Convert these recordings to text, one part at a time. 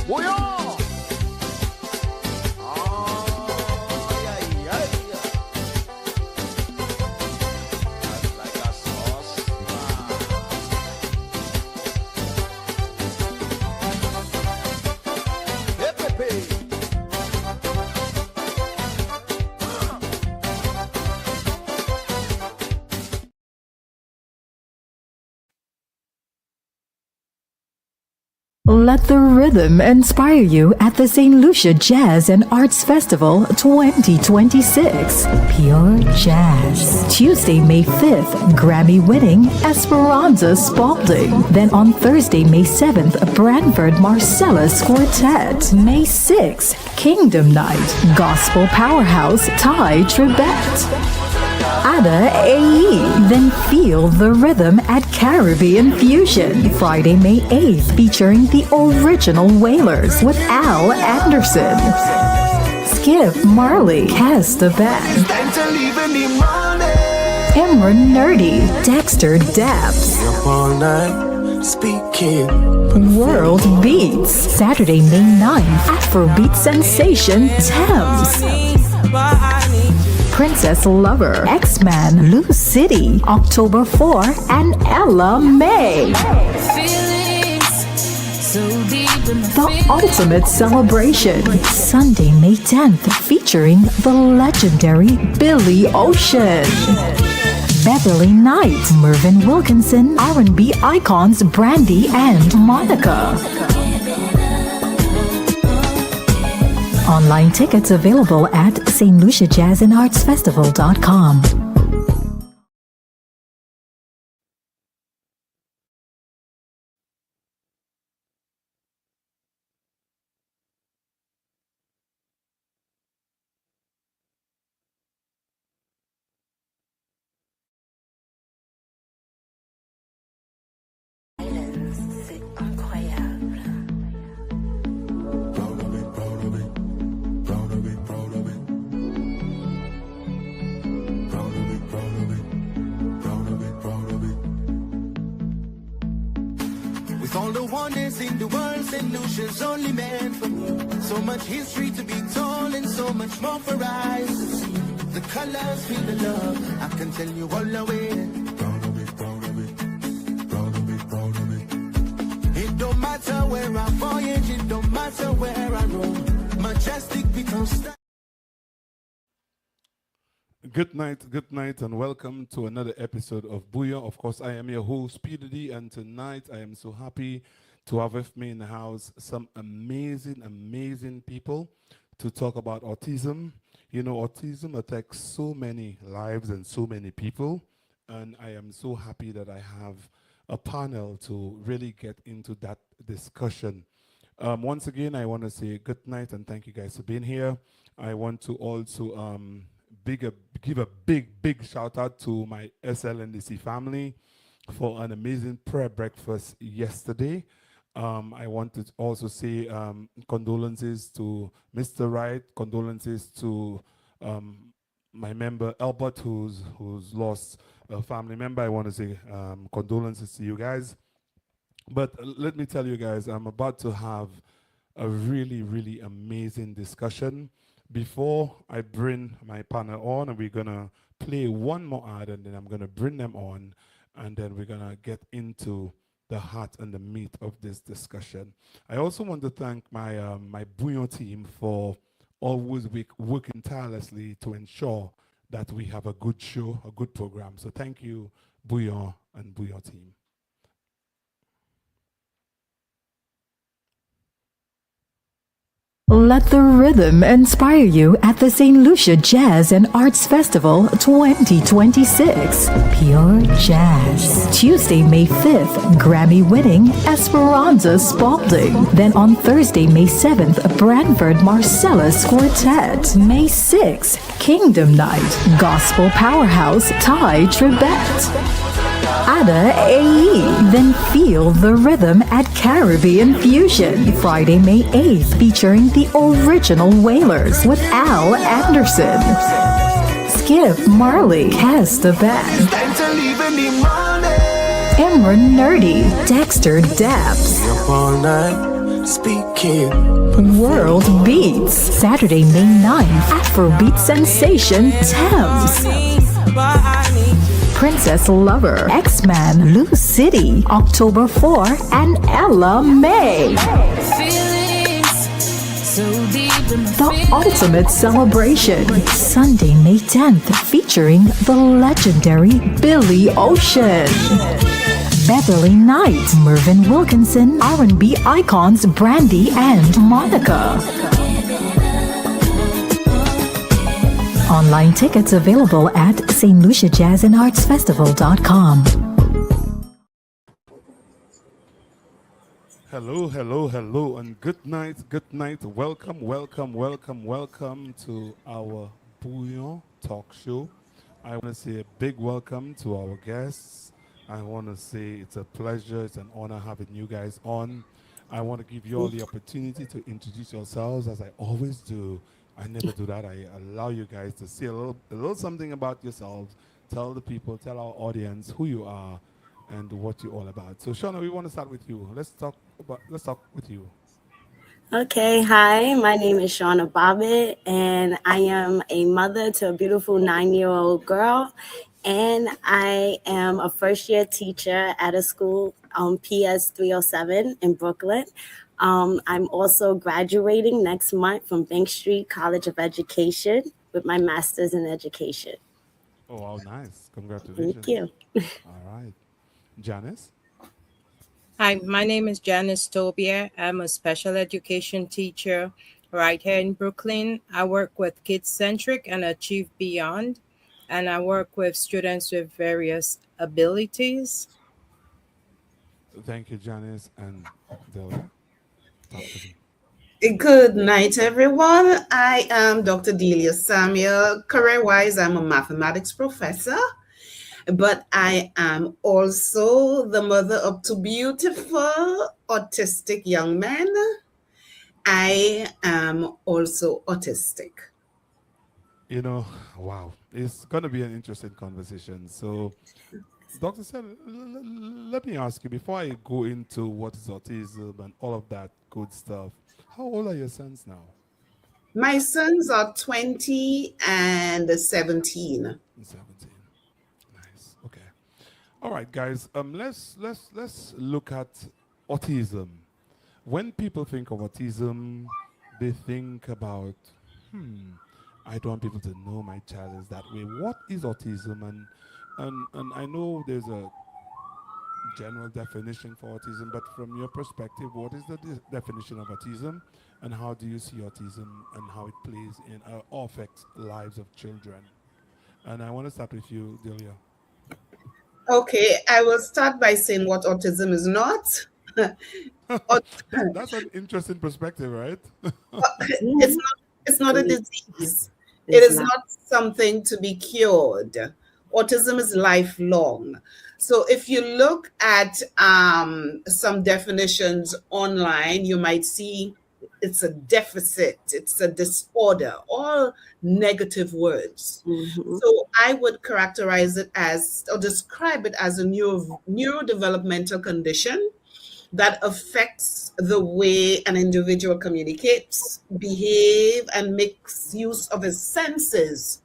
Bouyon! That's like a sauce. Hey, Pepe. Let the rhythm inspire you at the St. Lucia Jazz and Arts Festival 2026. Pure Jazz. Tuesday, May 5th, Grammy-winning Esperanza Spalding. Then on Thursday, May 7th, Branford Marcellus Quartet. May 6th, Kingdom Night. Gospel Powerhouse Ty Trebet. Ada AE. Then feel the rhythm at Caribbean Fusion. Friday, May 8th, featuring the original Wailers with Al Anderson. Skip Marley has the band. Imran Nerdy, Dexter Daps. World Beats. Saturday, May 9th, Afrobeat sensation Thames. Princess Lover, X-Man, Lou City, October 4, and Ella May. The Ultimate Celebration, Sunday, May 10th, featuring the legendary Billy Ocean. Beverly Knight, Mervyn Wilkinson, R&B icons Brandy and Monica. Online tickets available at stluciajazzandartsfestival.com. All the wonders in the world, St. Lucia's only meant for me. So much history to be told and so much more for eyes to see. The colors feel the love, I can tell you all the way. Proud of it, proud of it, proud of it, proud of it. It don't matter where I voyage, it don't matter where I roam. Majestic becomes Good night, and welcome to another episode of Bouyon. Of course, I am your host, Peter D, and tonight I am so happy to have with me in the house some amazing people to talk about autism. You know, autism attacks so many lives and so many people, and I am so happy that I have a panel to really get into that discussion. Once again, I want to say good night and thank you guys for being here. I want to also give a big shout out to my SLNDC family for an amazing prayer breakfast yesterday. I want to also say condolences to Mr. Wright, condolences to my member Albert, who's lost a family member. I want to say condolences to you guys. But let me tell you guys, I'm about to have a really amazing discussion. Before I bring my panel on, and we're gonna play one more ad, and then I'm gonna bring them on, and then we're gonna get into the heart and the meat of this discussion. I also want to thank my my Bouyon team for always working tirelessly to ensure that we have a good show, a good program. So thank you, Bouyon and Bouyon team. Let the rhythm inspire you at the St. Lucia Jazz and Arts Festival 2026. Pure Jazz. Tuesday, May 5th, Grammy-winning Esperanza Spalding. Then on Thursday, May 7th, Branford Marcellus Quartet. May 6th, Kingdom Night. Gospel Powerhouse Ty Trebet. Ada AE. Then feel the rhythm at Caribbean Fusion. Friday, May 8th, featuring the original Wailers with Al Anderson. Skip Marley has the band. Imran Nerdy, Dexter Daps. speaking. World Beats, Saturday, May 9th, Afrobeat sensation Thames. Princess Lover, X-Man, Lou City, October 4, and Ella May. The Ultimate Celebration, Sunday, May 10th, featuring the legendary Billy Ocean. Beverly Knight, Mervyn Wilkinson, R&B icons Brandy and Monica. Online tickets available at stluciajazzandartsfestival.com. Hello, hello, hello, and good night, good night. Welcome, welcome, welcome, welcome to our Bouyon talk show. I want to say a big welcome to our guests. I want to say it's a pleasure, it's an honor having you guys on. I want to give you all the opportunity to introduce yourselves as I always do. I never do that. I allow you guys to say a little something about yourselves. Tell the people, tell our audience who you are and what you're all about. So Shauna, we want to start with you. Let's talk with you. Okay, hi, my name is Shauna Bobbitt, and I am a mother to a beautiful 9-year-old girl, and I am a first-year teacher at a school PS 307 in Brooklyn. I'm also graduating next month from Bank Street College of Education with my master's in education. Oh, wow, nice. Congratulations. Thank you. All right. Janice? Hi, my name is Janice Tobier. I'm a special education teacher right here in Brooklyn. I work with Kids Centric and Achieve Beyond, and I work with students with various abilities. Thank you, Janice. And Delia, talk to me. Good night, everyone. I am Dr. Delia Samuel. Career-wise, I'm a mathematics professor, but I am also the mother of two beautiful autistic young men. I am also autistic. You know, wow. It's going to be an interesting conversation. So, Dr. Sel, let me ask you, before I go into what is autism and all of that good stuff, how old are your sons now? My sons are 20 and 17. 17. Nice. Okay. All right, guys. Let's look at autism. When people think of autism, they think about, I don't want people to know my child is that way. What is autism? And I know there's a general definition for autism, but from your perspective, what is the definition of autism, and how do you see autism and how it plays in or affects lives of children? And I want to start with you, Delia. Okay, I will start by saying what autism is not. That's an interesting perspective, right? It's not a disease. It It's is not. not something to be cured. Autism is lifelong. So if you look at some definitions online, you might see it's a deficit, it's a disorder, all negative words. Mhm. So I would characterize it as or describe it as a neurodevelopmental condition that affects the way an individual communicates, behave, and makes use of his senses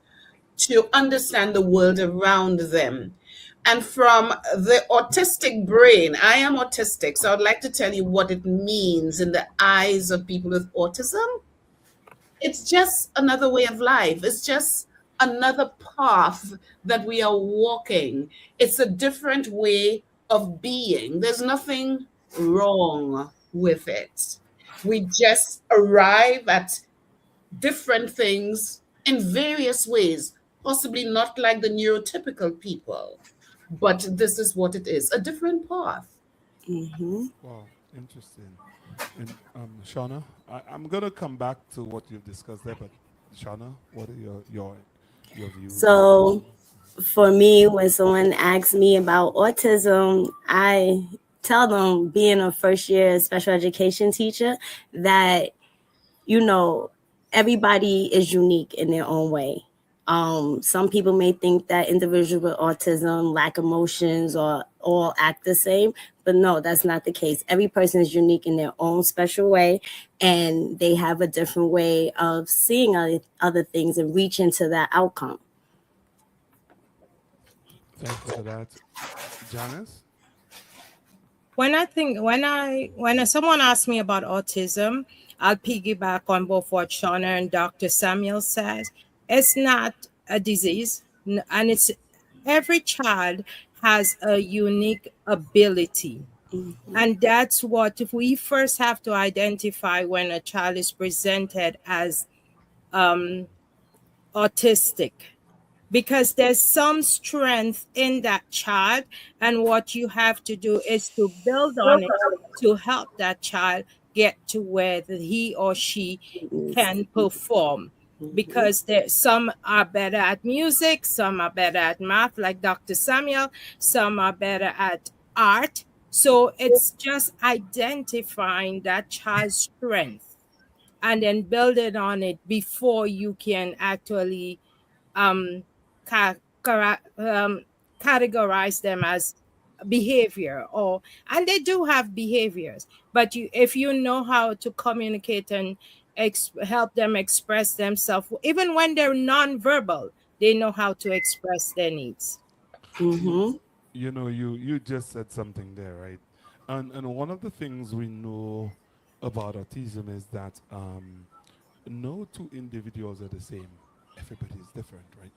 to understand the world around them. And from the autistic brain, I am autistic, so I'd like to tell you what it means in the eyes of people with autism. It's just another way of life. It's just another path that we are walking. It's a different way of being. There's nothing wrong with it. We just arrive at different things in various ways, possibly not like the neurotypical people, but this is what it is, a different path. Mhm. Wow, interesting. And Shauna, I'm gonna come back to what you've discussed there, but Shauna, what are your views on So, autism? for me, when someone asks me about autism, I tell them, being a first year special education teacher, that, you know, everybody is unique in their own way. Some people may think that individuals with autism lack emotions or all act the same. But no, that's not the case. Every person is unique in their own special way, and they have a different way of seeing other things and reaching to that outcome. Thank you for that. Janice? When someone asks me about autism, I'll piggyback on both what Shauna and Dr. Samuel says. It's not a disease, and it's every child has a unique ability. And that's what we first have to identify when a child is presented as autistic, because there's some strength in that child, and what you have to do is to build on it to help that child get to where he or she can perform. Because some are better at music, some are better at math, like Dr. Samuel, some are better at art. So it's just identifying that child's strength and then building on it before you can actually um, ca- categorize them as behavior. Or and they do have behaviors, but if you know how to communicate and help them express themselves, even when they're nonverbal, they know how to express their needs. You, Mm-hmm. you just said something there, right? And one of the things we know about autism is that no two individuals are the same. Everybody is different, right?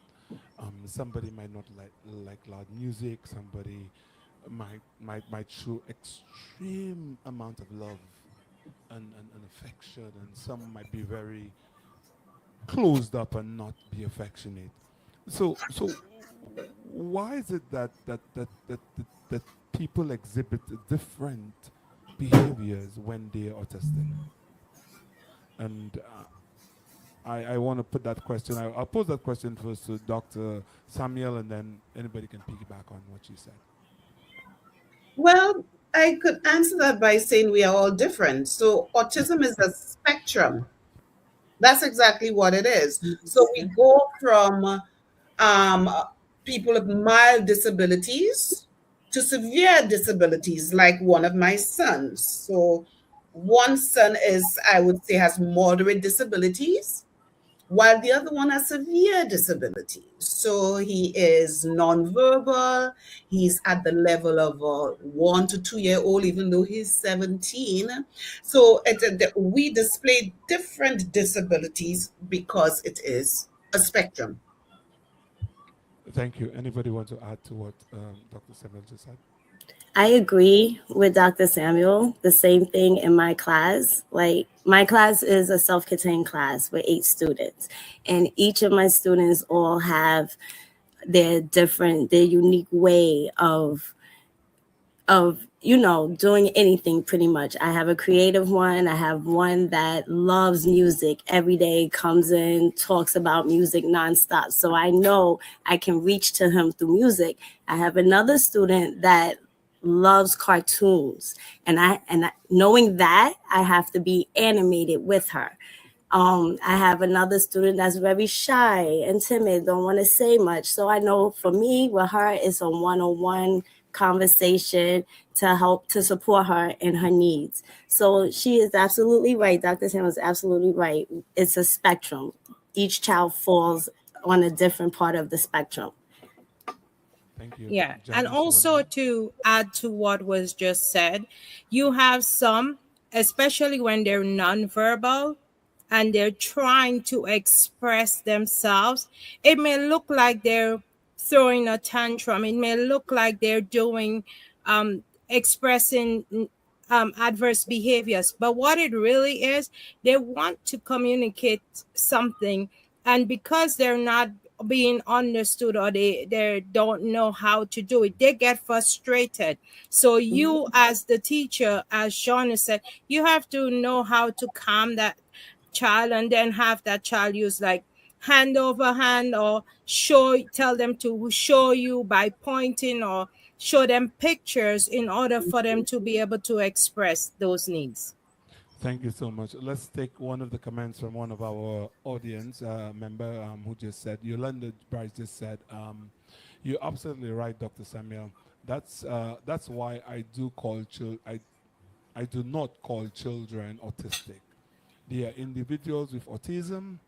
Somebody might not like loud music. Somebody might show extreme amount of love and affection, and some might be very closed up and not be affectionate. So why is it that people exhibit different behaviors when they're autistic? And I want to put that question. I'll pose that question first to Dr. Samuel, and then anybody can piggyback on what you said. Well, I could answer that by saying we are all different. So, autism is a spectrum. That's exactly what it is. So, we go from um, people with mild disabilities to severe disabilities, like one of my sons. So, one son is, I would say, has moderate disabilities, while the other one has severe disabilities. So he is nonverbal. He's at the level of a 1 to 2 year old, even though he's 17. So we display different disabilities because it is a spectrum. Thank you. Anybody want to add to what Dr. Samuel just said? I agree with Dr. Samuel. The same thing in my class. Like, my class is a self contained class with 8 students, and each of my students all have their unique way of doing anything. Pretty much, I have a creative one, I have one that loves music every day, comes in, talks about music nonstop, so I know I can reach to him through music. I have another student that loves cartoons, knowing that, I have to be animated with her. I have another student that's very shy and timid, don't want to say much. So I know for me, with her, it's a one-on-one conversation to help to support her in her needs. So she is absolutely right. Dr. Sam is absolutely right. It's a spectrum. Each child falls on a different part of the spectrum. Thank you. Yeah. And Janice, you want to also go? to add to what was just said, you have some, especially when they're nonverbal and they're trying to express themselves, it may look like they're throwing a tantrum. It may look like they're doing, expressing adverse behaviors. But what it really is, they want to communicate something. And because they're not being understood, or they don't know how to do it, they get frustrated. So you, as the teacher, as Shauna said, you have to know how to calm that child, and then have that child use like hand over hand, or tell them to show you by pointing, or show them pictures in order for them to be able to express those needs. Thank you so much. Let's take one of the comments from one of our audience member who just said, Yolanda Bryce just said, you're absolutely right, Dr. Samuel. That's why I do not call children autistic. They are individuals with autism.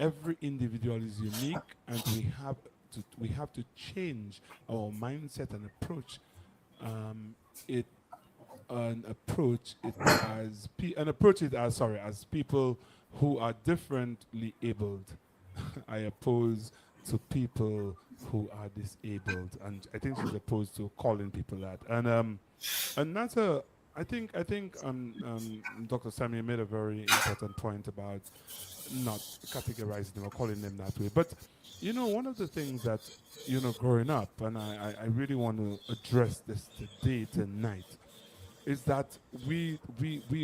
Every individual is unique, and we have to change our mindset and approach it approach it as and approach it as sorry as people who are differently abled. I oppose to people who are disabled, and I think she's opposed to calling people that. And that's a I think Dr. Samuel made a very important point about not categorizing them or calling them that way. But one of the things that growing up, and I really want to address this today tonight, is that we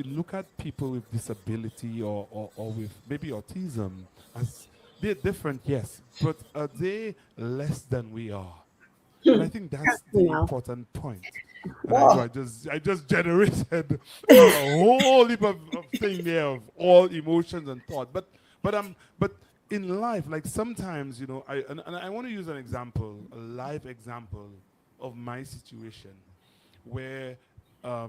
look at people with disability or with maybe autism as they're different, yes, but are they less than we are? And I think that's the No. important point. And I know I just generated a whole heap of thing there of all emotions and thought. But in life, like sometimes, and I want to use an example, a live example of my situation where a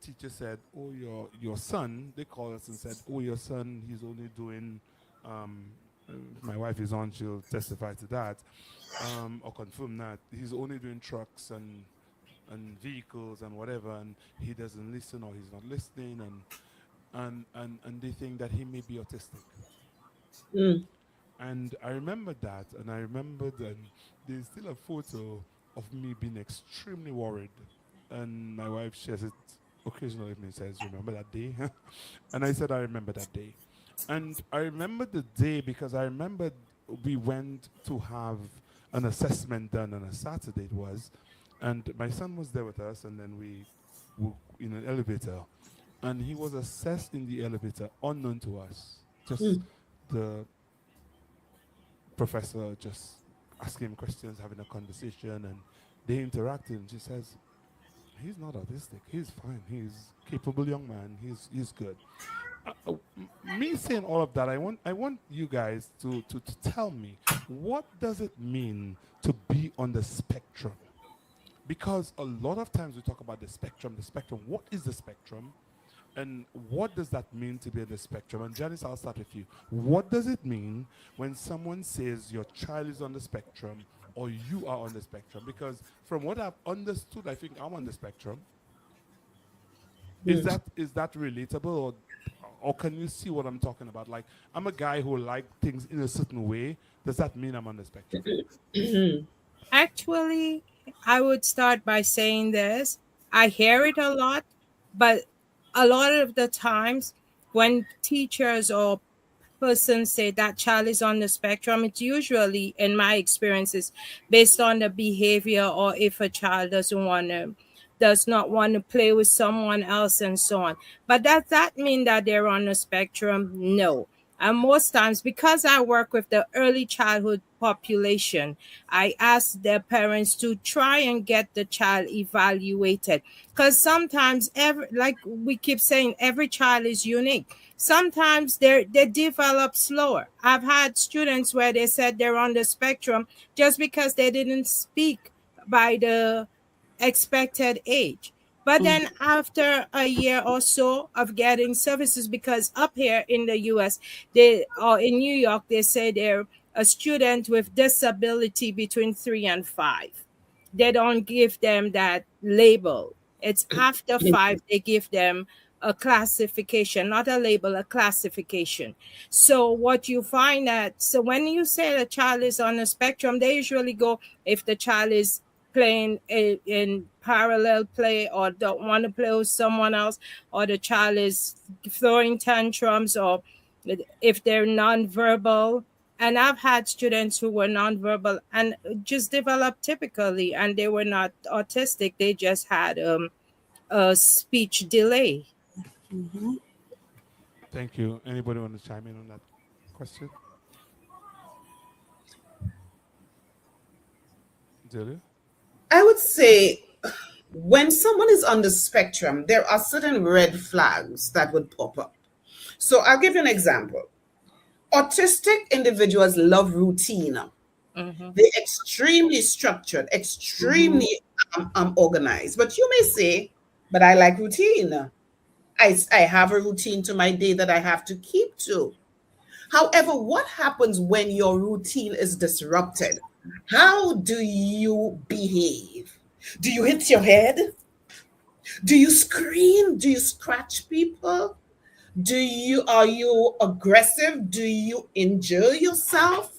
teacher said, "Oh, your son." They called us and said, "Oh, your son, he's only doing." If my wife is on, she'll testify to that, or confirm that he's only doing trucks and vehicles and whatever, and he doesn't listen or he's not listening, and they think that he may be autistic. And I remembered that, and I remembered, and there's still a photo of me being extremely worried. And my wife shares it occasionally with me, says, "Remember that day?" And I said, "I remember that day." And I remember the day because I remembered we went to have an assessment done on a Saturday, it was. And my son was there with us, and then we were in an elevator. And he was assessed in the elevator, unknown to us. Just the professor just asking him questions, having a conversation, and they interacted. And she says, "He's not autistic. He's fine. He's a capable young man. He's good." Me saying all of that, I want you guys to tell me, what does it mean to be on the spectrum? Because a lot of times we talk about the spectrum. The spectrum. What is the spectrum? And what does that mean to be on the spectrum? And Janice, I'll start with you. What does it mean when someone says your child is on the spectrum or you are on the spectrum? Because from what I've understood, I think I'm on the spectrum. Is that relatable, or can you see what I'm talking about? Like, I'm a guy who like things in a certain way. Does that mean I'm on the spectrum? Actually, I would start by saying this. I hear it a lot, but a lot of the times when teachers or persons say that child is on the spectrum, it's usually, in my experiences, based on the behavior, or if a child does not want to play with someone else and so on. But does that mean that they're on the spectrum? No. And most times, because I work with the early childhood population, I ask their parents to try and get the child evaluated. Because sometimes, like we keep saying, every child is unique. Sometimes they develop slower. I've had students where they said they're on the spectrum just because they didn't speak by the expected age. But then after a year or so of getting services, because up here in the US, or in New York, they say they're a student with disability between 3 and 5. They don't give them that label. It's after 5 they give them a classification, not a label, a classification. So what you find that, so when you say the child is on a spectrum, they usually go if the child is playing in parallel play or don't want to play with someone else, or the child is throwing tantrums, or if they're nonverbal. And I've had students who were nonverbal and just developed typically, and they were not autistic. They just had a speech delay. Thank you. Anybody want to chime in on that question? Delia? I would say when someone is on the spectrum, there are certain red flags that would pop up. So I'll give you an example. Autistic individuals love routine. They're extremely structured, extremely organized. But you may say, but I like routine. I have a routine to my day that I have to keep to. However, what happens when your routine is disrupted? How do you behave? Do you hit your head? Do you scream? Do you scratch people? Are you aggressive? Do you injure yourself?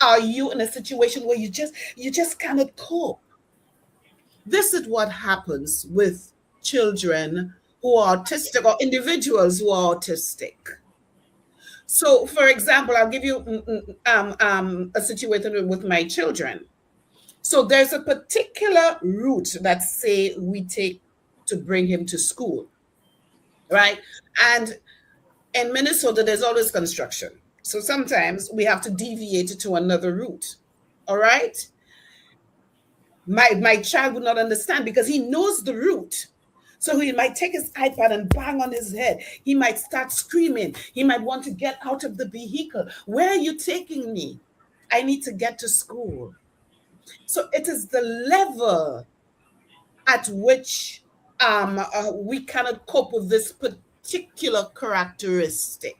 Are you in a situation where you just cannot cope? This is what happens with children who are autistic or individuals who are autistic. So, for example, I'll give you a situation with my children. So, there's a particular route that say we take to bring him to school, right? And in Minnesota, there's always construction. So sometimes we have to deviate to another route. All right. My child would not understand because he knows the route. So he might take his iPad and bang on his head. He might start screaming. He might want to get out of the vehicle. Where are you taking me? I need to get to school. So it is the level at which we cannot cope with this particular characteristic.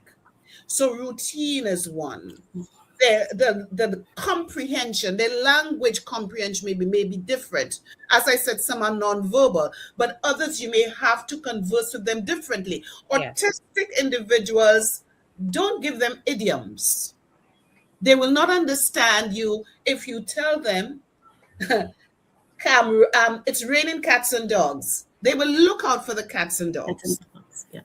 So routine is one. The comprehension, the language comprehension may be different. As I said, some are nonverbal, but others you may have to converse with them differently. Yes. Autistic individuals, don't give them idioms. They will not understand you if you tell them, it's raining cats and dogs. They will look out for the cats and It's in dogs. the box. Yeah.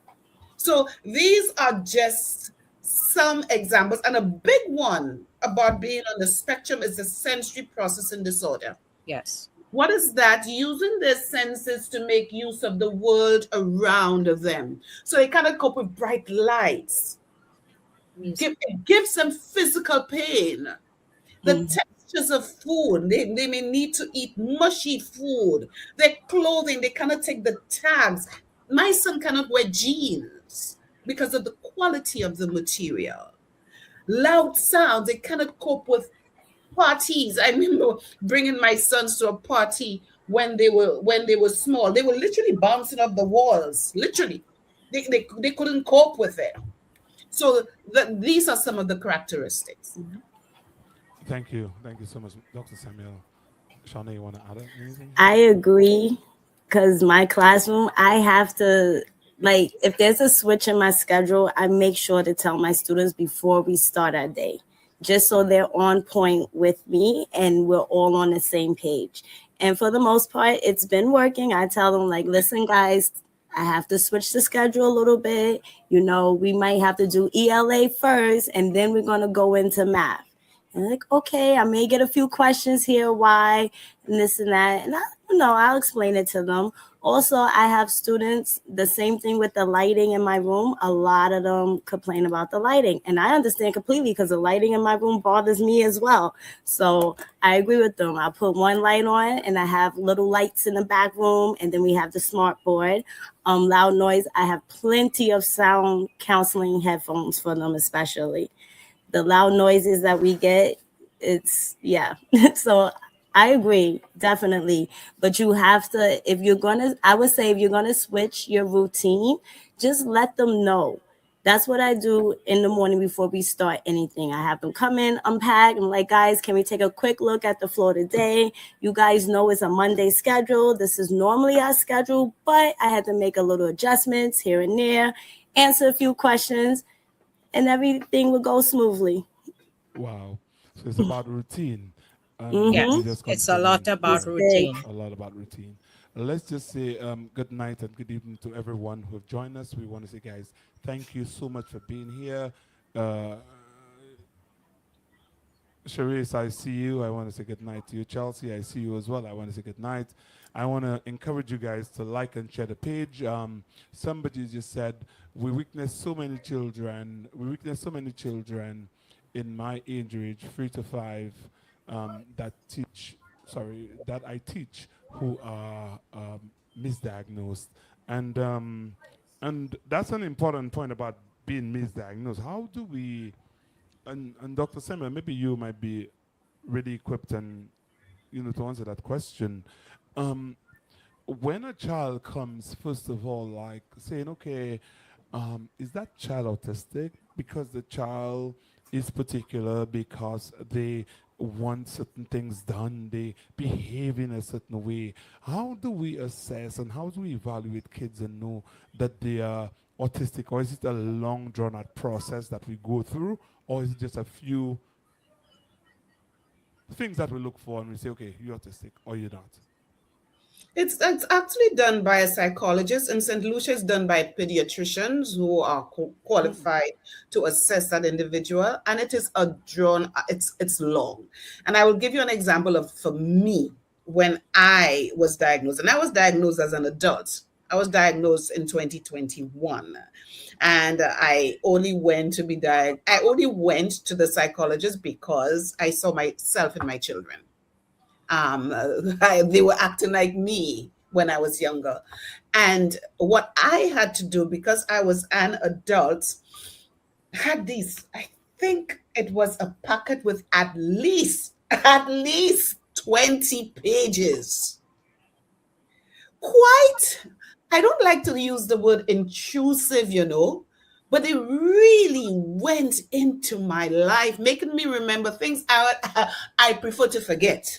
So these are just some examples. And a big one about being on the spectrum is the sensory processing disorder. Yes. What is that? Using their senses to make use of the world around them. So they cannot cope with bright lights. It gives them physical pain. The textures of food, they may need to eat mushy food. Their clothing, they cannot take the tags. My son cannot wear jeans because of the quality of the material. Loud sounds, they cannot cope with parties. I remember bringing my sons to a party when they were small. They were literally bouncing off the walls, literally. They couldn't cope with it. So these are some of the characteristics. Thank you so much, Dr. Samuel. Shauna, you want to add anything? I agree because my classroom, I have to, like, if there's a switch in my schedule, I make sure to tell my students before we start our day, just so they're on point with me and we're all on the same page. And for the most part, it's been working. I tell them, like, listen, guys, I have to switch the schedule a little bit. We might have to do ELA first, and then we're going to go into math. And like, okay, I may get a few questions here, why, and this and that. And I'll explain it to them. Also, I have students, the same thing with the lighting in my room. A lot of them complain about the lighting. And I understand completely because the lighting in my room bothers me as well. So I agree with them. I put one light on and I have little lights in the back room. And then we have the smart board. Loud noise. I have plenty of sound counseling headphones for them, especially. The loud noises that we get, it's yeah. So I agree, definitely. But you have to, I would say if you're gonna switch your routine, just let them know. That's what I do in the morning before we start anything. I have them come in, unpack. I'm like, guys, can we take a quick look at the floor today? You guys know it's a Monday schedule. This is normally our schedule, but I had to make a little adjustments here and there, answer a few questions, and everything will go smoothly. Wow. So it's about routine. Yes. We just come It's a to lot learn about It's big. routine. a lot about routine. Let's just say good night and good evening to everyone who have joined us. We want to say, guys, thank you so much for being here. Uh, Sharice, I see you. I want to say good night to you. Chelsea, I see you as well. I want to say good night. I want to encourage you guys to like and share the page. Somebody just said, we witness so many children. We witness so many children in my age range, 3 to 5, that I teach who are misdiagnosed. And that's an important point about being misdiagnosed. How do we and Dr. Samuel, maybe you might be really equipped and to answer that question. Um, when a child comes, first of all, like saying, okay, is that child autistic? Because the child is particular, because they want certain things done, they behave in a certain way. How do we assess and how do we evaluate kids and know that they are autistic? Or is it a long drawn out process that we go through? Or is it just a few things that we look for and we say, okay, you're autistic or you're not? It's actually done by a psychologist in St. Lucia. It's done by pediatricians who are Mm. qualified to assess that individual, and it is a drawn. It's long, and I will give you an example of for me when I was diagnosed, and I was diagnosed as an adult. I was diagnosed in 2021, and I only went to be I only went to the psychologist because I saw myself in my children. They were acting like me when I was younger. And what I had to do, because I was an adult, had these, I think it was a packet with at least 20 pages. Quite, I don't like to use the word intrusive, but it really went into my life, making me remember things I prefer to forget,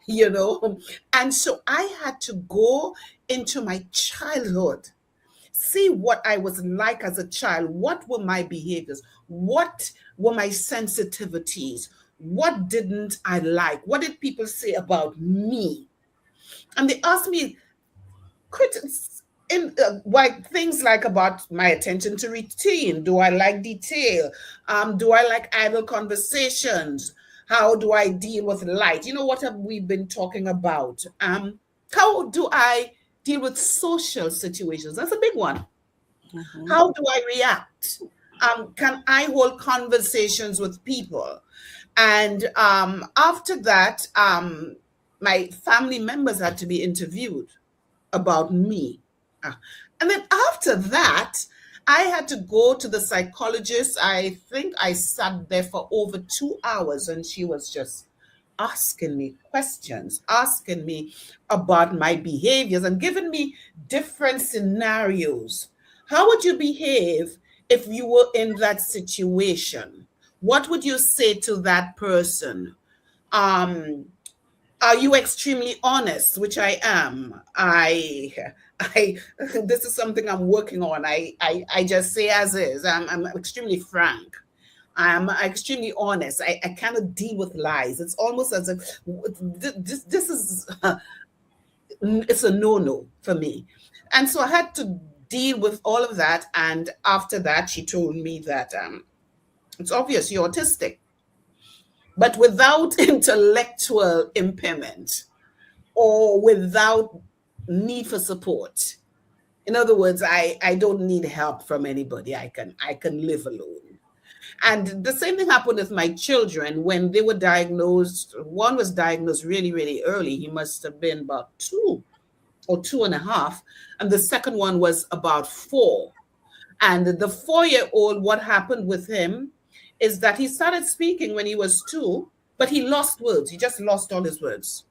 you know. And so I had to go into my childhood, see what I was like as a child, what were my behaviors, what were my sensitivities, what didn't I like, what did people say about me. And they asked me critics in like things like about my attention to routine. Do I like detail? Do I like idle conversations? How do I deal with light? What have we been talking about? How do I deal with social situations? That's a big one. Mhm. How do I react? Can I hold conversations with people? And after that, my family members had to be interviewed about me. Ah, And then after that, I had to go to the psychologist. I think I sat there for over 2 hours, and she was just asking me questions, asking me about my behaviors and giving me different scenarios. How would you behave if you were in that situation? What would you say to that person? Um, are you extremely honest? Which I am. I this is something I'm working on. I just say as is. I'm extremely frank. I'm extremely honest. I cannot deal with lies. It's almost as if this is it's a no-no for me. And so I had to deal with all of that. And after that, she told me that it's obvious you're autistic, but without intellectual impairment or without need for support. In other words, I don't need help from anybody. I can live alone. And the same thing happened with my children when they were diagnosed. One was diagnosed really, really early. He must have been about 2 or 2.5. And the second one was about 4. And the 4-year-old, what happened with him is that he started speaking when he was 2, but he lost words. He just lost all his words.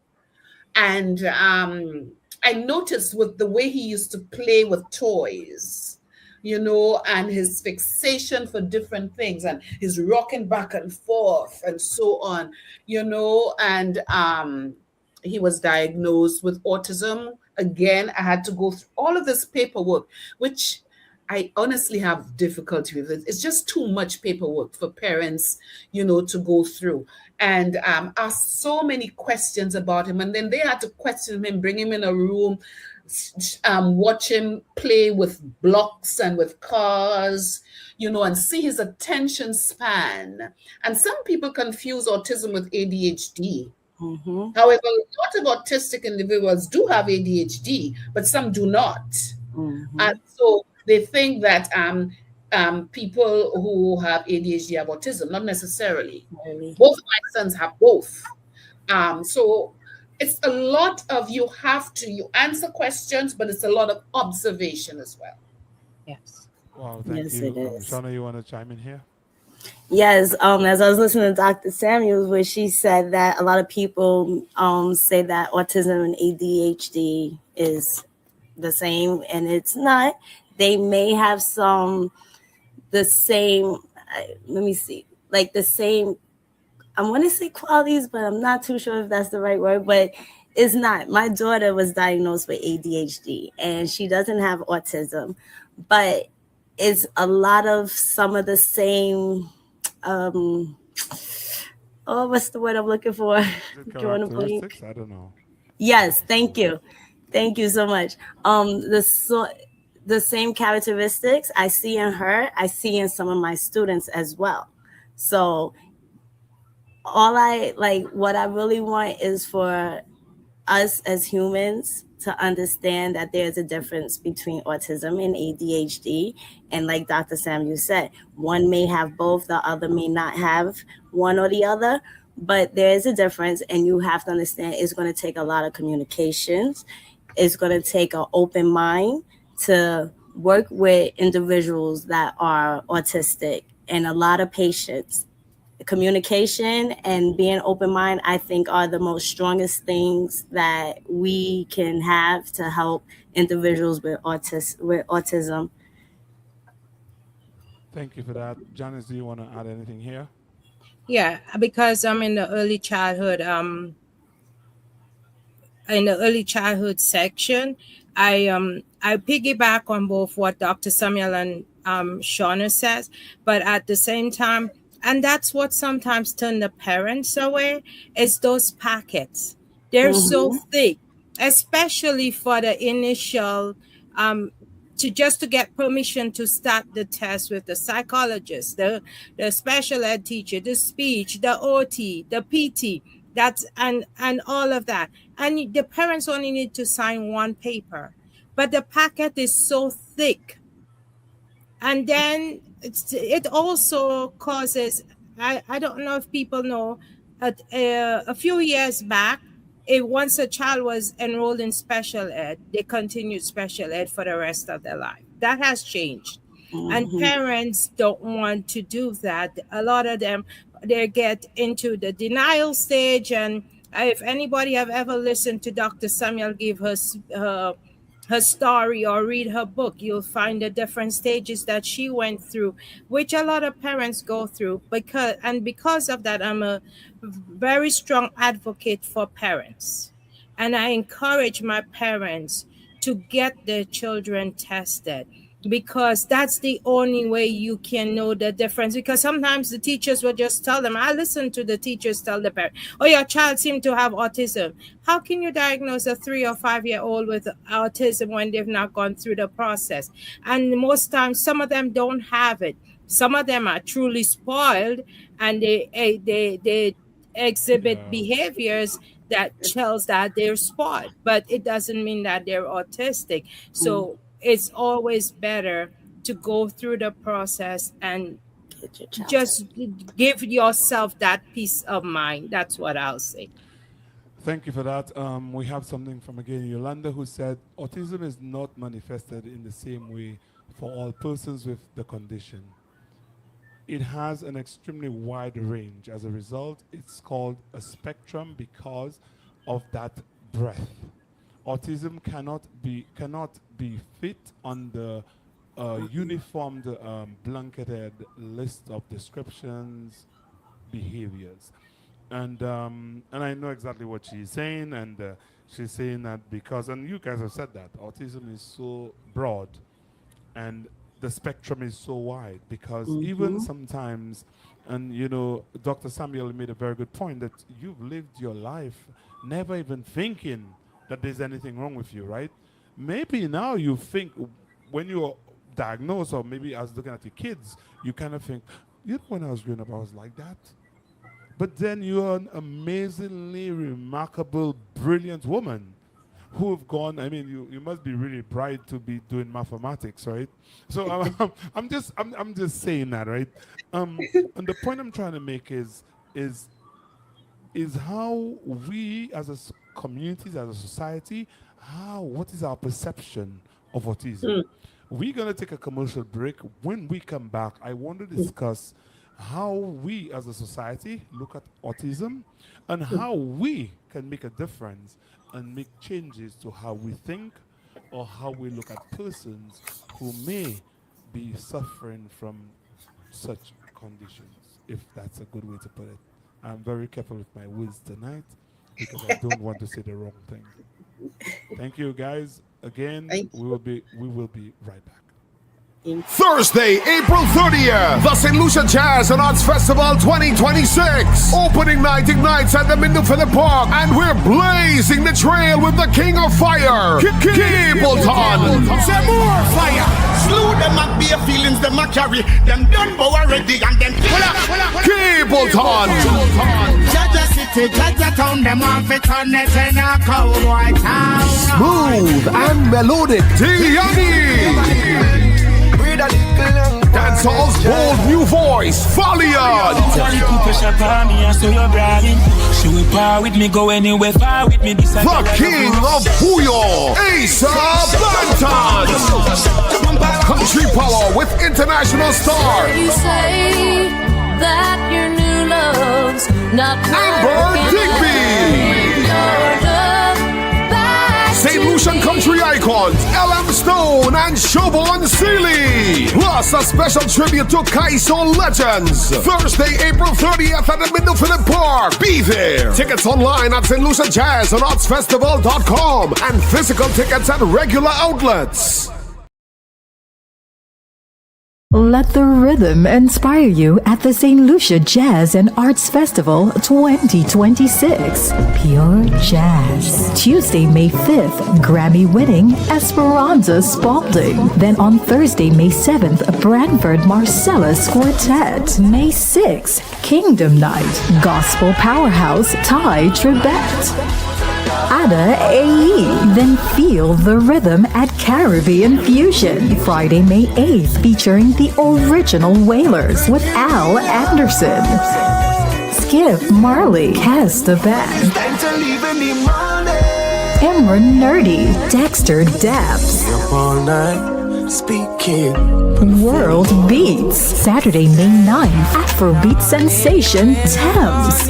And I noticed with the way he used to play with toys, and his fixation for different things and his rocking back and forth and so on, and he was diagnosed with autism. Again, I had to go through all of this paperwork, which I honestly have difficulty with it. It's just too much paperwork for parents, to go through. And ask so many questions about him. And then they had to question him, bring him in a room, watch him play with blocks and with cars, and see his attention span. And some people confuse autism with ADHD. Mhm. However, a lot of autistic individuals do have ADHD, but some do not. And Mhm. so they think that people who have ADHD have autism, not necessarily. Really. Both of my sons have both. So it's a lot of you answer questions, but it's a lot of observation as well. Yes. Wow, thank Yes, it you. is. Shauna, you want to chime in here? Yes, as I was listening to Dr. Samuels, where she said that a lot of people say that autism and ADHD is the same, and it's not. They may have some the same. Let me see, like the same. I want to say qualities, but I'm not too sure if that's the right word. But it's not. My daughter was diagnosed with ADHD, and she doesn't have autism, but it's a lot of some of the same. Um, oh, what's the word I'm looking for? Is it Drawing a blank. characteristics? I don't know. Yes, thank you. Thank you so much. The same characteristics I see in her, I see in some of my students as well. So all I like what I really want is for us as humans to understand that there's a difference between autism and ADHD. And like Dr. Samuel said, one may have both, the other may not have one or the other. But there is a difference, and you have to understand it's going to take a lot of communications. It's going to take an open mind to work with individuals that are autistic and a lot of patience. Communication and being open mind, I think, are the most strongest things that we can have to help individuals with autism. Thank you for that. Janice, do you want to add anything here? Yeah, because I'm in the early childhood section, I piggyback on both what Dr. Samuel and Shauna says, but at the same time, and that's what sometimes turn the parents away, is those packets. They're so Hmm. thick, especially for the initial um to just to get permission to start the test with the psychologist, the special ed teacher, the speech, the OT, the PT, that's and all of that. And the parents only need to sign one paper, but the packet is so thick. And then it also causes, I don't know if people know, a few years back, if once a child was enrolled in special ed, they continued special ed for the rest of their life. That has changed. And Hmm. parents don't want to do that. A lot of them, they get into the denial stage. And if anybody have ever listened to Dr. Samuel give her story or read her book, you'll find the different stages that she went through, which a lot of parents go through. Because of that, I'm a very strong advocate for parents. And I encourage my parents to get their children tested, because that's the only way you can know the difference. Because sometimes the teachers will just tell them, I listen to the teachers tell the parent, oh, your child seemed to have autism. How can you diagnose a 3 or 5 year old with autism when they've not gone through the process? And most times, some of them don't have it. Some of them are truly spoiled, and they exhibit Yeah. behaviors that tells that they're spoiled, but it doesn't mean that they're autistic. So it's always better to go through the process and Get your child just give yourself that peace of mind. That's what I'll say. Thank you for that. We have something from again Yolanda, who said autism is not manifested in the same way for all persons with the condition. It has an extremely wide range. As a result, it's called a spectrum because of that breadth. Autism cannot be fit on the uniformed blanketed list of descriptions, behaviors. And I know exactly what she's saying, and she's saying that because, and you guys have said that autism is so broad, and the spectrum is so wide because even Mm-hmm. sometimes, and Dr. Samuel made a very good point that you've lived your life never even thinking that there's anything wrong with you, right? Maybe now you think when you're diagnosed, or maybe as looking at your kids, you kind of think, when I was growing up, I was like that. But then you're an amazingly remarkable, brilliant woman who have gone. I mean, you must be really bright to be doing mathematics, right? So I'm just saying that, right? And the point I'm trying to make is is how we as communities, as a society, what is our perception of autism? We're going to take a commercial break. When we come back, I want to discuss how we as a society look at autism and how we can make a difference and make changes to how we think or how we look at persons who may be suffering from such conditions, if that's a good way to put it. I'm very careful with my words tonight because I don't want to say the wrong thing. Thank you guys. Again, Thank we will be right back. you. Thursday, April 30th, the St. Lucia Jazz and Arts Festival 2026. Opening night ignites at the Mindu Phillip Park, and we're blazing the trail with the King of Fire, Cableton. Say more fire. Slew them up, bare feelings, them a carry. Them done bow already and then Cableton. Jaja City, Jaja Town, them off it on it in a cowboy town. Smooth and melodic Tiani. Dancehall's bold new voice, Valiant. The King of Bouyon, Asa Bantan. Country power with international star You say that your new love's not Amber Digby. St. Lucian country icons LM Stone and Siobhan Seeley. Plus a special tribute to Kaiso legends. Thursday, April 30th at the Mindu Phillip Park. Be there. Tickets online at St. Lucia Jazz and ArtsFestival.com and physical tickets at regular outlets. Let the rhythm inspire you at the St. Lucia Jazz and Arts Festival 2026. Pure Jazz. Tuesday, May 5th, Grammy-winning Esperanza Spalding. Then on Thursday, May 7th, Branford Marcellus Quartet. May 6th, Kingdom Night, Gospel Powerhouse Ty Tribbett. Ada AE. Then feel the rhythm at Caribbean Fusion. Friday, May 8th, featuring the original Wailers with Al Anderson. Skip Marley, Cast the Band. Imran Nerdy, Dexter Daps. World Beats. Saturday, May 9th, Afrobeat sensation Thames.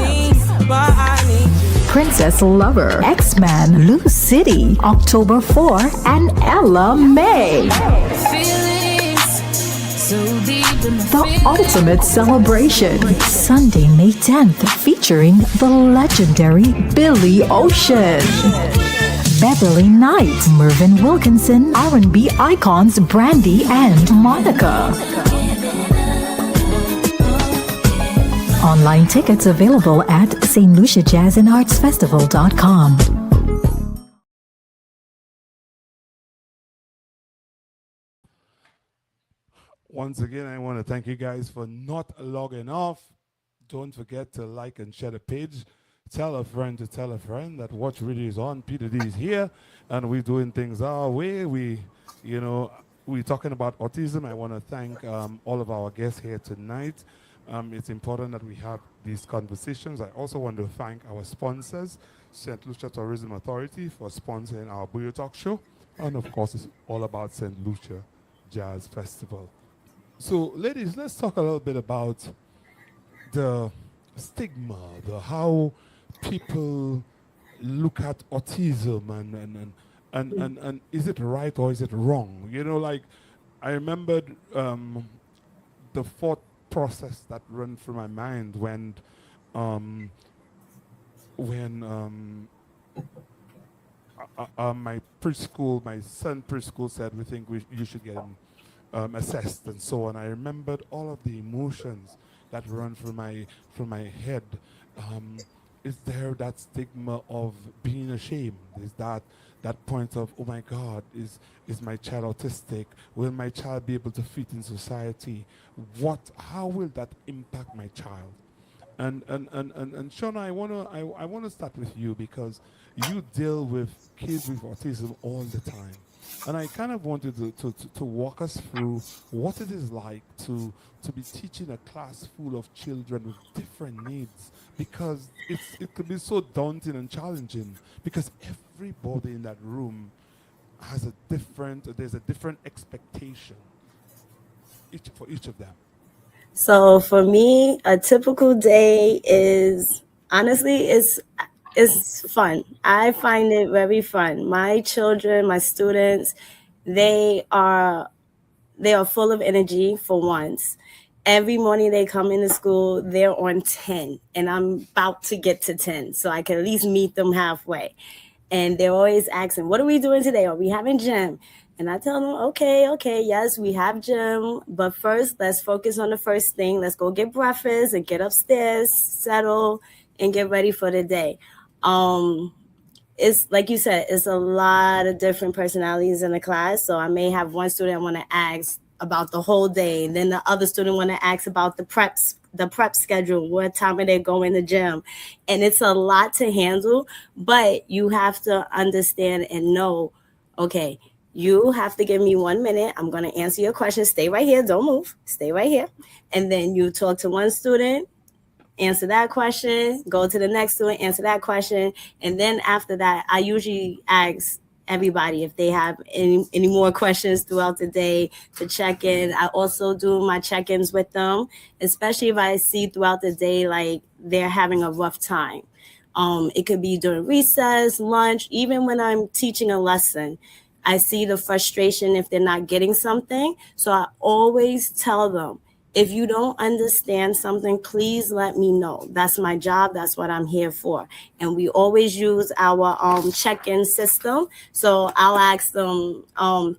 Princess Lover, X-Man, Lou City, October 4, and Ella May. The Ultimate Celebration, Sunday, May 10th, featuring the legendary Billy Ocean. Beverly Knight, Mervyn Wilkinson, R&B icons Brandy and Monica. Online tickets available at stluciajazzandartsfestival.com. Once again, I want to thank you guys for not logging off. Don't forget to like and share the page. Tell a friend to tell a friend that Watch Radio is on. Peter D is here, and we're doing things our way. We're talking about autism. I want to thank all of our guests here tonight. It's important that we have these conversations. I also want to thank our sponsors, St. Lucia Tourism Authority, for sponsoring our Bouyon Talk Show. And of course, it's all about St. Lucia Jazz Festival. So, ladies, let's talk a little bit about the stigma, how people look at autism and is it right or is it wrong? I remembered the thought process that ran through my mind when my son preschool said we think you should get him assessed and so on. I remembered all of the emotions that run through my head. Is there that stigma of being ashamed? Is that point of, oh my God, is my child autistic? Will my child be able to fit in society? How will that impact my child? And Shauna, I wanna start with you because you deal with kids with autism all the time. And I kind of wanted to walk us through what it is like to be teaching a class full of children with different needs, because it could be so daunting and challenging because everybody in that room there's a different expectation for each of them. So for me, a typical day is honestly it's fun. I find it very fun. My children, my students, they are they are full of energy for once. Every morning they come into school, they're on 10, and I'm about to get to 10, so I can at least meet them halfway. And they're always asking, "What are we doing today? Are we having gym?" And I tell them, "Okay, okay, yes, we have gym, but first, let's focus on the first thing. Let's go get breakfast and get upstairs, settle, and get ready for the day." Um, it's like you said, it's a lot of different personalities in the class. So I may have one student want to ask about the whole day, and then the other student want to ask about the prep schedule, what time are they going to gym, and it's a lot to handle. But you have to understand and know, okay, you have to give me 1 minute. I'm going to answer your question. Stay right here. Don't move. Stay right here. And then you talk to one student, answer that question, go to the next student, answer that question. And then after that, I usually ask everybody if they have any more questions throughout the day to check in. I also do my check-ins with them, especially if I see throughout the day like they're having a rough time. It could be during recess, lunch, even when I'm teaching a lesson. I see the frustration if they're not getting something. So I always tell them, if you don't understand something, please let me know. That's my job. That's what I'm here for. And we always use our check-in system. So I'll ask them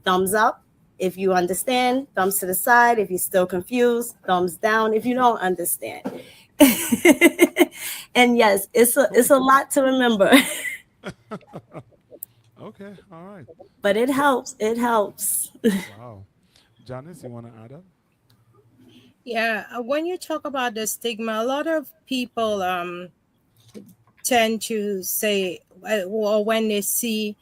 thumbs up if you understand, thumbs to the side if you're still confused, thumbs down if you don't understand. And yes, it's a lot to remember, Okay, all right. but it Ja- helps. It helps. wow. Janice, you want to add up? Yeah, when you talk about the stigma, a lot of people tend to say, or when they see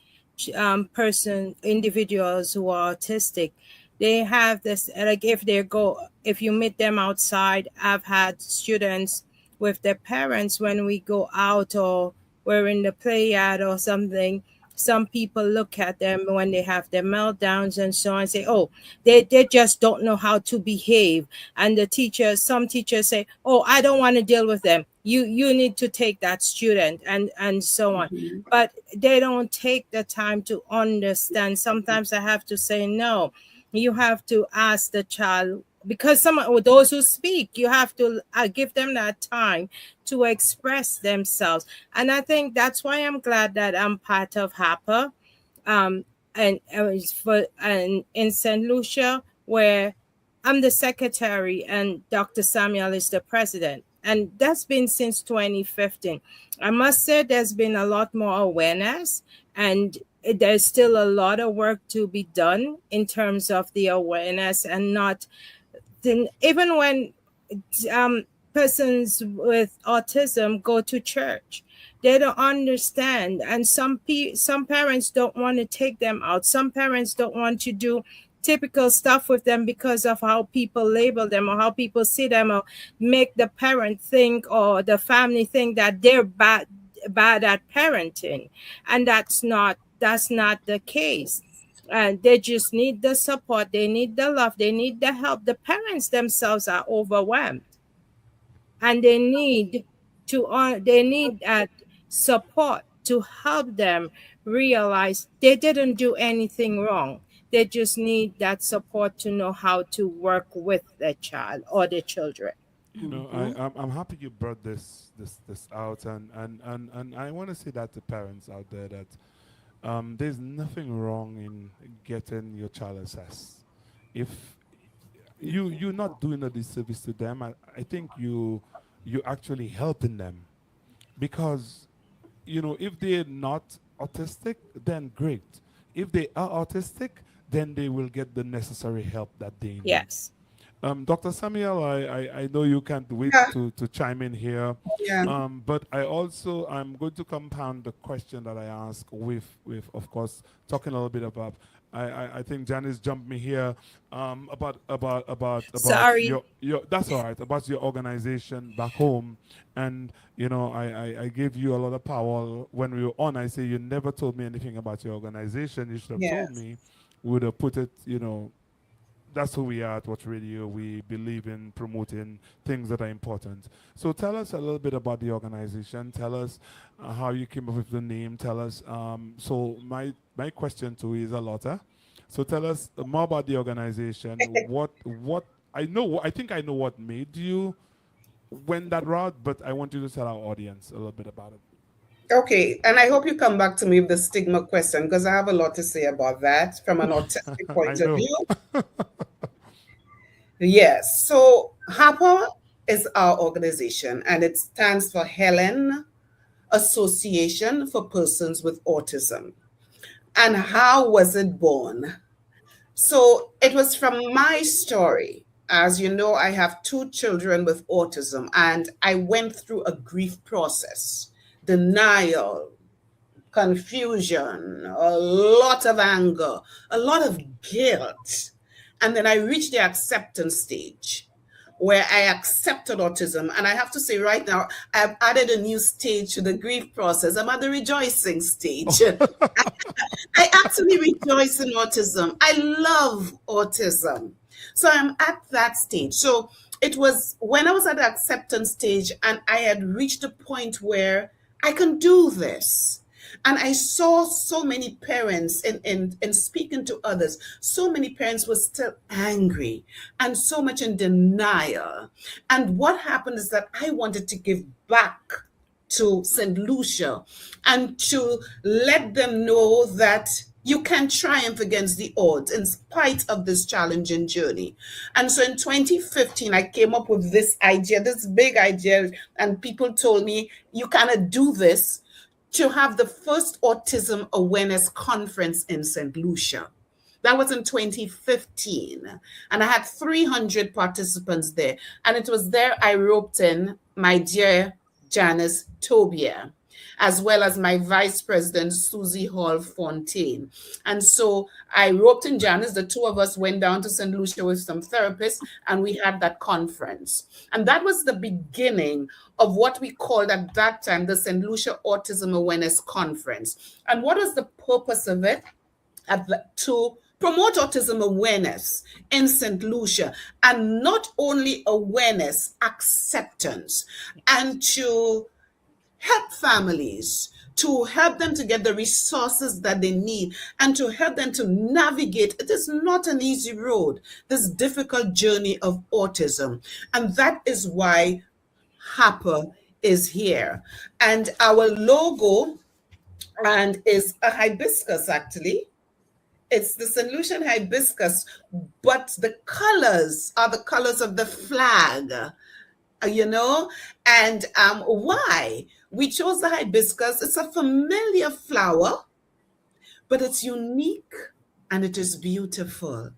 individuals who are autistic, they have this, like, if you meet them outside. I've had students with their parents, when we go out or we're in the play yard or something, some people look at them when they have their meltdowns and so on and say, oh, they just don't know how to behave. And some teachers say, oh, I don't want to deal with them, you need to take that student, and so on. But they don't take the time to understand. Sometimes I have to say, no, you have to ask the child, because some of those who speak, you have to give them that time to express themselves. And I think that's why I'm glad that I'm part of HAPA, um, and in St. Lucia, where I'm the secretary and Dr. Samuel is the president. And that's been since 2015. I must say there's been a lot more awareness, and there's still a lot of work to be done in terms of the awareness, and not even when um, persons with autism go to church, they don't understand. And some parents don't want to take them out. Some parents don't want to do typical stuff with them because of how people label them or how people see them, or make the parent think or the family think that they're bad at parenting. And that's not the case. And they just need the support, they need the love, they need the help. The parents themselves are overwhelmed, and they need that support to help them realize they didn't do anything wrong. They just need that support to know how to work with the child or the children. I'm happy you brought this out, and I want to say that to parents out there that there's nothing wrong in getting your child assessed. If you're not doing a disservice to them, I think you actually helping them, because if they're not autistic, then great. If they are autistic, then they will get the necessary help that they need. Yes. Dr. Samuel, I know you can't wait Yeah, to chime in here, yeah. but I'm going to compound the question that I asked with of course talking a little bit about. I think Janice jumped me here, about Sorry. your that's all right, about your organization back home. And I gave you a lot of power when we were on. I say you never told me anything about your organization. You should have told Yes. me. We would have put it that's who we are at Watch Radio. We believe in promoting things that are important. So tell us a little bit about the organization. Tell us how you came up with the name. Tell us. So my question to you is a lotta. So tell us more about the organization. What I know. I think I know what made you went that route, but I want you to tell our audience a little bit about it. Okay, and I hope you come back to me with the stigma question because I have a lot to say about that from an autistic I point of know. view. Yes, so HAPA is our organization and it stands for Helen Association for Persons with Autism. And how was it born? So it was from my story. As you know, I have 2 children with autism, and I went through a grief process, denial, confusion, a lot of anger, a lot of guilt. And then I reached the acceptance stage where I accepted autism. And I have to say right now, I've added a new stage to the grief process. I'm at the rejoicing stage. I actually rejoice in autism. I love autism. So I'm at that stage. So it was when I was at the acceptance stage and I had reached a point where I can do this. And I saw so many parents in speaking to others, so many parents were still angry and so much in denial. And what happened is that I wanted to give back to St. Lucia and to let them know that you can triumph against the odds in spite of this challenging journey. And so in 2015, I came up with this idea, this big idea, and people told me, you cannot do this, to have the first Autism Awareness Conference in St. Lucia. That was in 2015. And I had 300 participants there. And it was there I roped in my dear Janice Tobier, as well as my vice president, Susie Hall Fontaine. And so I roped in Janice. The 2 of us went down to St. Lucia with some therapists, and we had that conference. And that was the beginning of what we called at that time the St. Lucia Autism Awareness Conference. And what was the purpose of it? To promote autism awareness in St. Lucia, and not only awareness, acceptance, and to help families, to help them to get the resources that they need, and to help them to navigate. It is not an easy road, this difficult journey of autism. And that is why HAPA is here. And our logo and is a hibiscus, actually. It's the St. Lucian hibiscus, but the colors are the colors of the flag, you know? And why? We chose the hibiscus. It's a familiar flower, but it's unique and it is beautiful,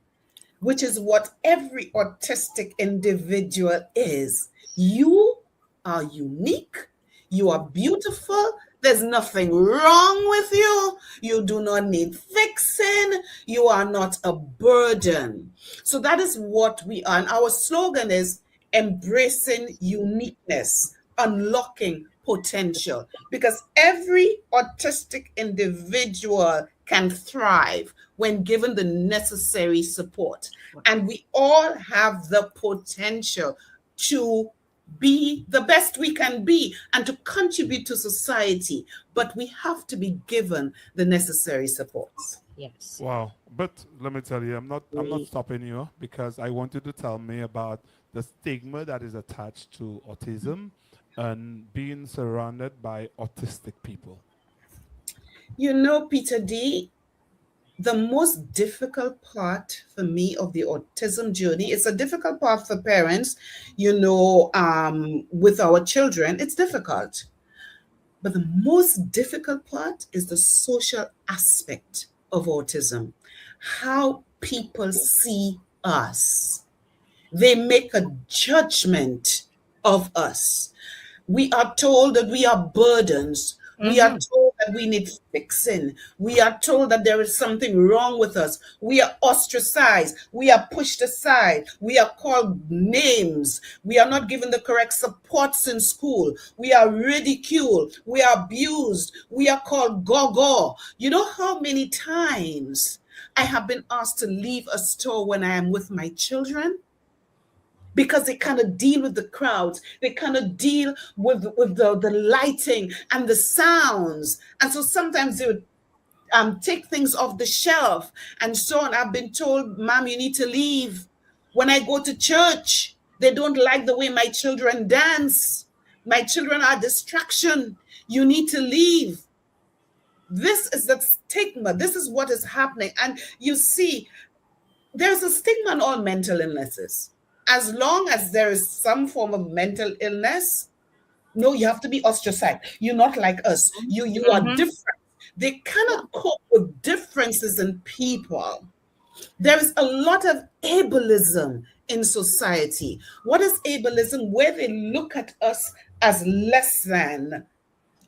which is what every autistic individual is. You are unique. You are beautiful. There's nothing wrong with you. You do not need fixing. You are not a burden. So that is what we are. And our slogan is embracing uniqueness, unlocking potential. Because every autistic individual can thrive when given the necessary support. And we all have the potential to be the best we can be and to contribute to society, but we have to be given the necessary supports. Yes. Wow. But let me tell you, I'm not stopping you because I want you to tell me about the stigma that is attached to autism and being surrounded by autistic people. You know, Peter D., the most difficult part for me of the autism journey, it's a difficult part for parents, you know, with our children, it's difficult. But the most difficult part is the social aspect of autism, how people see us. They make a judgment of us. We are told that we are burdens. We are told that we need fixing. We are told that there is something wrong with us. We are ostracized. We are pushed aside. We are called names. We are not given the correct supports in school. We are ridiculed. We are abused. We are called go-go. You know how many times I have been asked to leave a store when I am with my children because they kind of deal with the crowds, they kind of deal with the lighting and the sounds. And so sometimes they would take things off the shelf and so on. I've been told, Mom, you need to leave. When I go to church, they don't like the way my children dance. My children are a distraction. You need to leave. This is the stigma. This is what is happening. And you see, there's a stigma on all mental illnesses. As long as there is some form of mental illness, no, you have to be ostracized. You're not like us. You are different. They cannot cope with differences in people. There is a lot of ableism in society. What is ableism? Where they look at us as less than,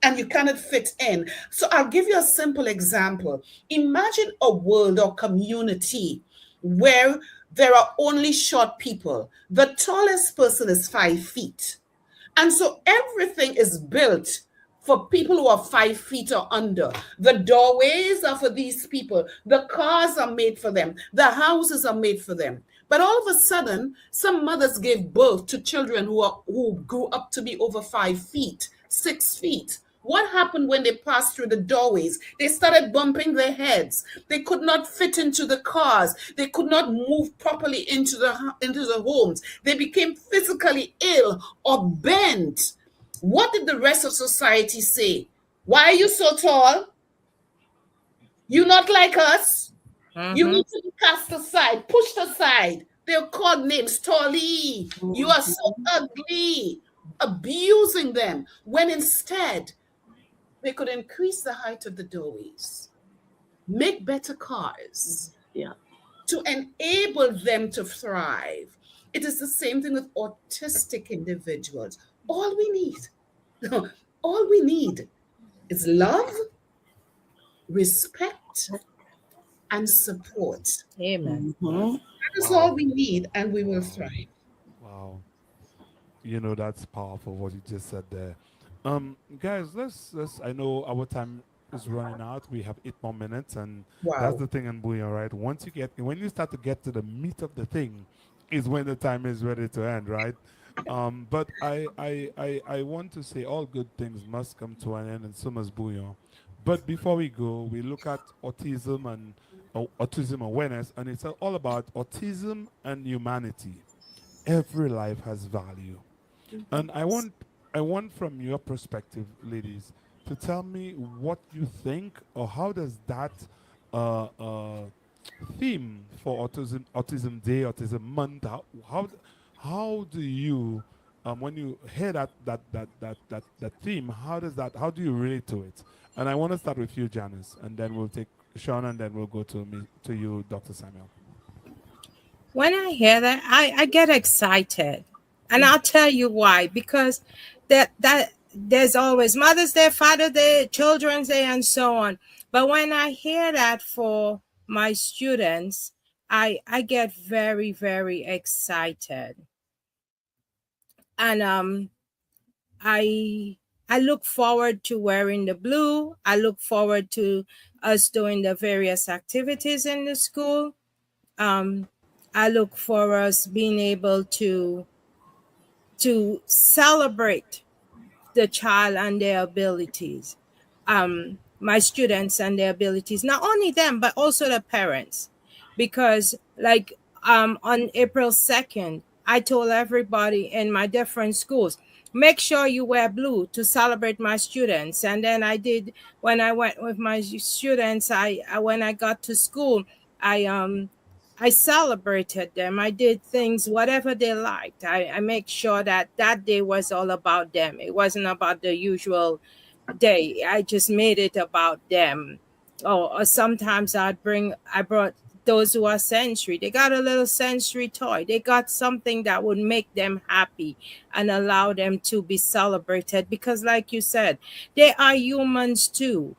and you cannot fit in. So I'll give you a simple example. Imagine a world or community where there are only short people. The tallest person is 5 feet. And so everything is built for people who are 5 feet or under. The doorways are for these people. The cars are made for them. The houses are made for them. But all of a sudden, some mothers gave birth to children who grew up to be over 5 feet, 6 feet. What happened when they passed through the doorways? They started bumping their heads. They could not fit into the cars. They could not move properly into the homes. They became physically ill or bent. What did the rest of society say? Why are you so tall? You're not like us. You need to be cast aside, pushed aside. They're called names. Tolly, you are so ugly. Abusing them. When instead, they could increase the height of the doorways, make better cars, to enable them to thrive. It is the same thing with autistic individuals. All we need is love, respect, and support. Amen. That is all we need, and we will thrive. Wow. That's powerful what you just said there. Guys, let's I know our time is running out. We have 8 more minutes, and that's Wow. the thing in Bouyon, right? When you start to get to the meat of the thing is when the time is ready to end, right? But I want to say all good things must come to an end, and so must Bouyon. But before we go, we look at autism and autism awareness, and it's all about autism and humanity. Every life has value. And I want from your perspective, ladies, to tell me what you think or how does that uh, uh, theme for Autism Day, Autism Month, how do you when you hear that theme, how do you relate to it? And I want to start with you, Janice, and then we'll take Sean, and then we'll go to you, Dr. Samuel. When I hear that, I get excited. And I'll tell you why. Because that there's always Mother's Day, Father's Day, Children's Day, and so on. But when I hear that for my students, I get very, very excited. And I look forward to wearing the blue. I look forward to us doing the various activities in the school. I look for us being able to celebrate the child and their abilities, my students and their abilities, not only them, but also the parents. Because like on April 2nd, I told everybody in my different schools, make sure you wear blue to celebrate my students. And then I did, when I went with my students, when I got to school, I celebrated them. I did things, whatever they liked. I make sure that that day was all about them. It wasn't about the usual day. I just made it about them. Or sometimes I brought those who are sensory. They got a little sensory toy. They got something that would make them happy and allow them to be celebrated. Because like you said, they are humans too.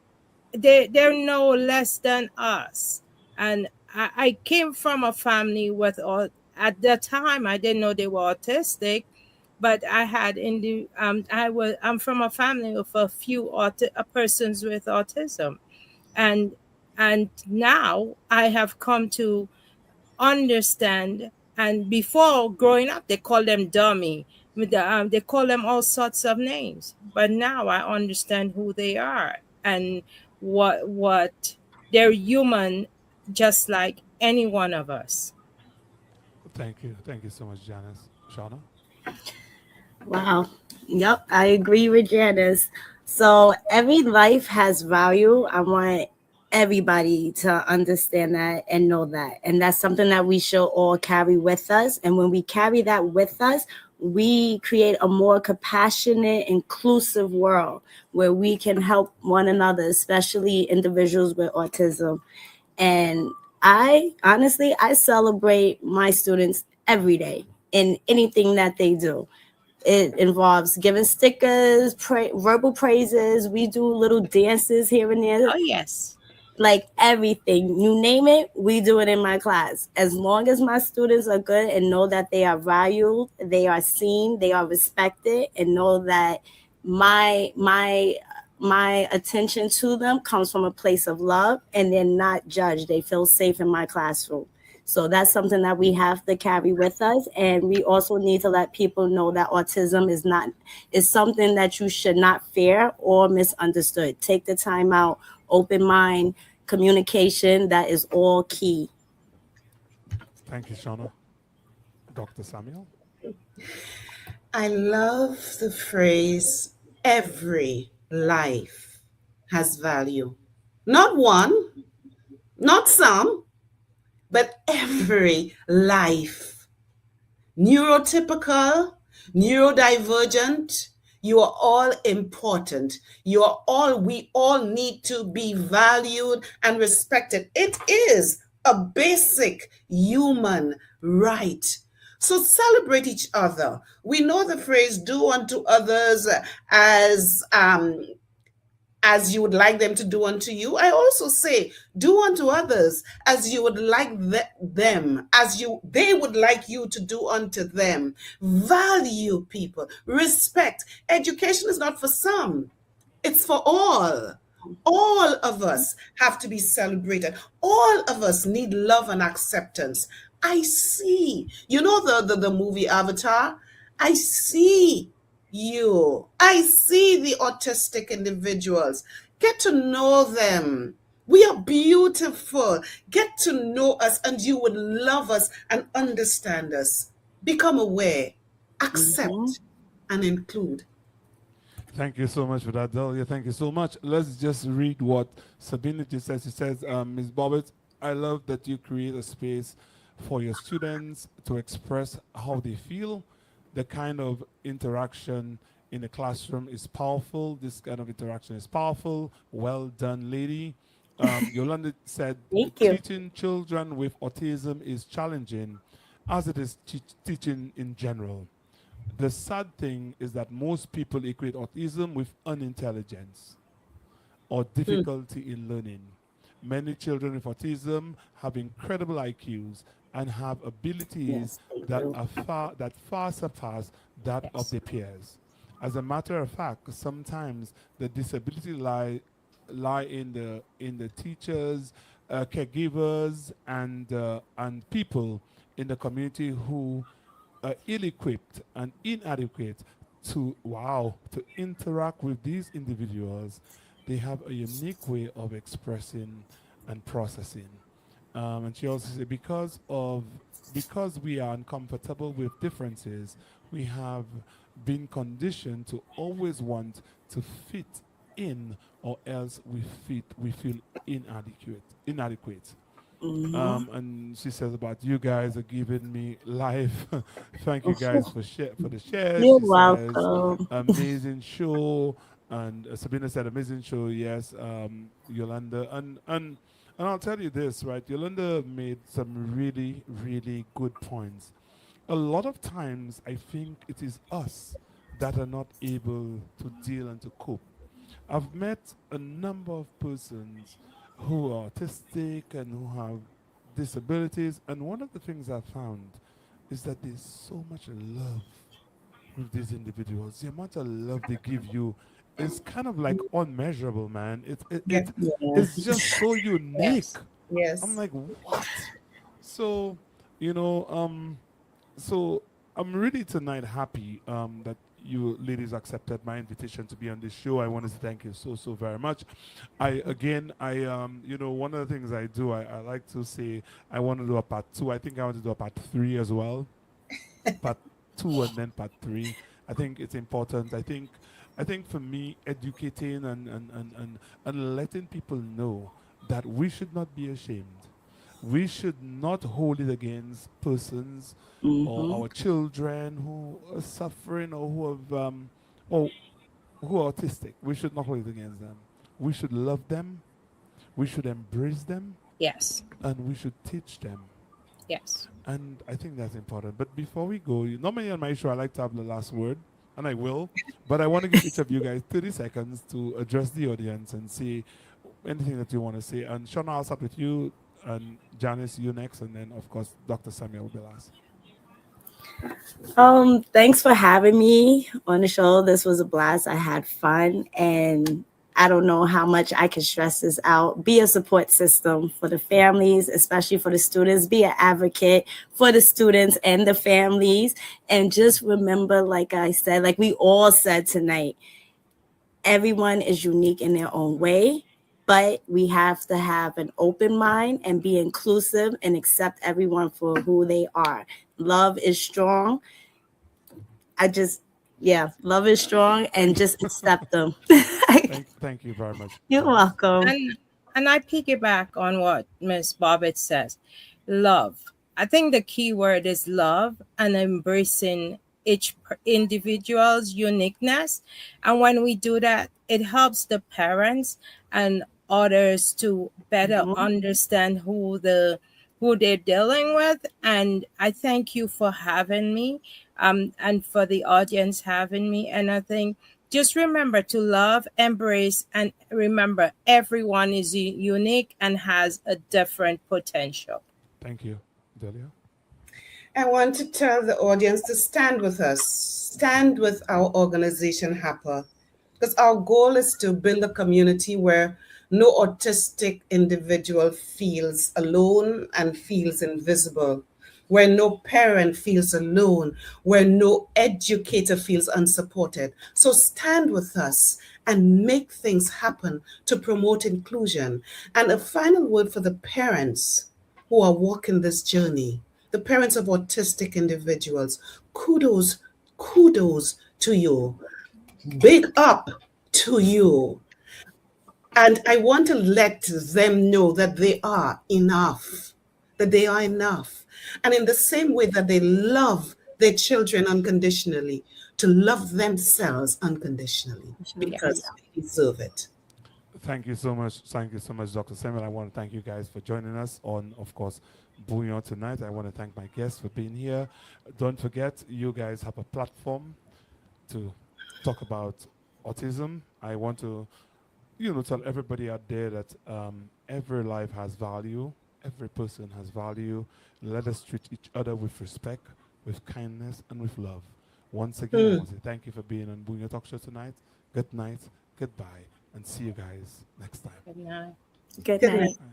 They're no less than us. And I came from a family with at the time I didn't know they were autistic, but I had I'm from a family of a few persons with autism, and And now I have come to understand. And before growing up, they call them dummy. They call them all sorts of names. But now I understand who they are and what they're human, just like any one of us. Thank you so much, Janice. Shauna. Wow. Yep, I agree with Janice. So every life has value. I want everybody to understand that and know that. And that's something that we should all carry with us. And when we carry that with us, we create a more compassionate, inclusive world where we can help one another, especially individuals with autism. And I honestly, I celebrate my students every day in anything that they do. It involves giving stickers, verbal praises. We do little dances here and there, Oh, yes. like everything. You name it, we do it in my class. As long as my students are good and know that they are valued, they are seen, they are respected, and know that my attention to them comes from a place of love and they're not judged. They feel safe in my classroom. So that's something that we have to carry with us. And we also need to let people know that autism is something that you should not fear or misunderstood. Take the time out, open mind, communication, that is all key. Thank you, Shauna. Dr. Samuel. I love the phrase every life has value. Not one, not some, but every life. Neurotypical, neurodivergent, you are all important. We all need to be valued and respected. It is a basic human right. So celebrate each other. We know the phrase do unto others as as you would like them to do unto you. I also say, do unto others as you would like them, as they would like you to do unto them. Value people, respect. Education is not for some, it's for all. All of us have to be celebrated. All of us need love and acceptance. I see. You know the movie Avatar? I see you. I see the autistic individuals. Get to know them. We are beautiful. Get to know us, and you would love us and understand us. Become aware, Mhm. accept, and include. Thank you so much for that, Delia. Thank you so much. Let's just read what Sabina just says. She says, Ms. Bobbitt, I love that you create a space for your students to express how they feel. The kind of interaction in the classroom is powerful. This kind of interaction is powerful. Well done, lady. Yolanda said, Thank you. teaching children with autism is challenging, as it is teaching in general. The sad thing is that most people equate autism with unintelligence or difficulty in learning. Many children with autism have incredible IQs and have abilities Yes, they that do. are far surpass that of Yes. their peers. As a matter of fact, sometimes the disability lie in the teachers, caregivers, and people in the community who ill-equipped and inadequate to interact with these individuals. They have a unique way of expressing and processing. And she also said because we are uncomfortable with differences, we have been conditioned to always want to fit in, or else we feel inadequate. Hmm. And she says about you guys are giving me life. Thank you guys for the shares. You're She says welcome. amazing show, and Sabina said amazing show. Yes, Yolanda, and I'll tell you this, right? Yolanda made some really good points. A lot of times, I think it is us that are not able to deal and to cope. I've met a number of persons who are autistic and who have disabilities, and one of the things I found is that there's so much love with these individuals. The amount of love they give you is kind of like unmeasurable, man. Yeah. It's just so unique. Yes. I'm Yes. like, what? So, you know, so I'm really tonight happy that you ladies accepted my invitation to be on this show. I want to thank you so very much. One of the things I do, I like to say I want to do a part two. I think I want to do a part three as well. Part two and then part three. I think it's important. I think for me, educating and letting people know that we should not be ashamed. We should not hold it against persons or Mm-hmm. our children who are suffering or or who are autistic. We should not hold it against them. We should love them. We should embrace them, Yes. and we should teach them. Yes. And I think that's important. But before we go, normally on my show, I like to have the last word, and I will. But I want to give each of you guys 30 seconds to address the audience and say anything that you want to say. And Shauna, I'll start with you, and Janice, you next, and then, of course, Dr. Samuel will be last. Thanks for having me on the show. This was a blast. I had fun, and I don't know how much I can stress this out. Be a support system for the families, especially for the students. Be an advocate for the students and the families. And just remember, like I said, like we all said tonight, everyone is unique in their own way, but we have to have an open mind and be inclusive and accept everyone for who they are. Love is strong. Love is strong, and just accept them. Thank you very much, You're Janice. welcome. And I piggyback on what Miss Bobbitt says. Love. I think the key word is love and embracing each individual's uniqueness. And when we do that, it helps the parents and others to better Mhm. understand who they're dealing with. And I thank you for having me, and for the audience having me. And I think just remember to love, embrace, and remember everyone is unique and has a different potential. Thank you, Delia. I want to tell the audience to stand with us, stand with our organization, HAPA, because our goal is to build a community where no autistic individual feels alone and feels invisible, where no parent feels alone, where no educator feels unsupported. So stand with us and make things happen to promote inclusion. And a final word for the parents who are walking this journey, the parents of autistic individuals. Kudos, kudos to you. Big up to you. And I want to let them know that they are enough, that they are enough. And in the same way that they love their children unconditionally, to love themselves unconditionally because Yes. they deserve it. Thank you so much. Thank you so much, Dr. Samuel. I want to thank you guys for joining us on, of course, Bouyon tonight. I want to thank my guests for being here. Don't forget, you guys have a platform to talk about autism. I want to, tell everybody out there that every life has value. Every person has value. Let us treat each other with respect, with kindness, and with love. Once again, I want to say thank you for being on Bouyon Talk Show tonight. Good night, goodbye, and see you guys next time. Good night. Good Good night. night.